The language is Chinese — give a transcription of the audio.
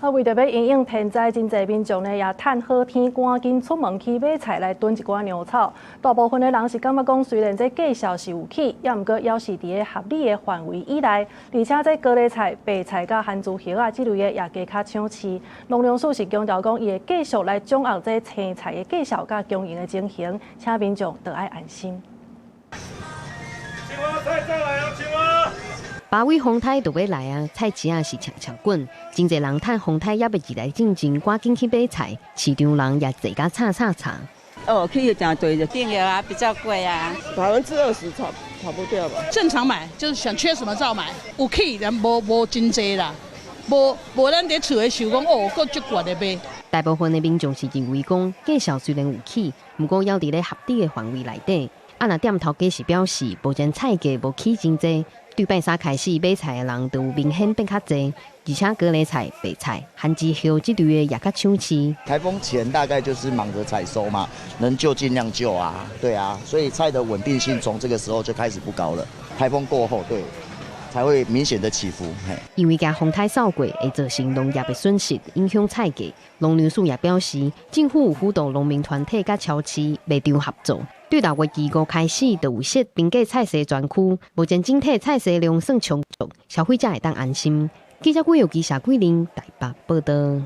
為着要因應天災，真濟民眾呢也趁好天趕緊出門去買菜來囤一寡糧草。大部分的人是感覺講，雖然這價格是有起，也毋過還是佇個合理的範圍以內。而且這高麗菜、白菜甲番薯葉啊，這類的也加較搶市。農糧署是強調講，伊會繼續來掌握這青菜的價格甲供應的情形，請民眾得愛安心。青蛙菜再來啊，青蛙！八位風台就要來啊，菜市啊是搶滾，真濟人趁風台也未起來進前，趕緊去買菜，市場人也濟甲叉。哦，去真對的，定了啊，比較貴啊20%跑不掉吧？正常買，就是想缺什麼照買，有起但無真濟啦，無咱在厝裡想講哦，夠足貴的買。大部分的民眾是認為講，價格雖然有起，不過要佇咧合理的範圍內底。啊，那店頭家是表示，目前菜價無起真濟。對拜三開始買菜的人都有明顯變較濟，而且高麗菜、白菜、番薯葉這類的也較搶市。颱風前大概就是忙着採收嘛，能救盡量救啊，對啊，所以菜的穩定性從這個時候就開始不高了。颱風過後，對，才會明顯的起伏。因為加風台掃過，會造成農業的損失，影響菜價。農糧署也表示，政府有輔導農民團體甲超市賣場合作。對6月25開始，就有設平價菜市專區，目前整體菜市量算充足，消費者會當安心。記者郭友基、謝桂玲台北報道。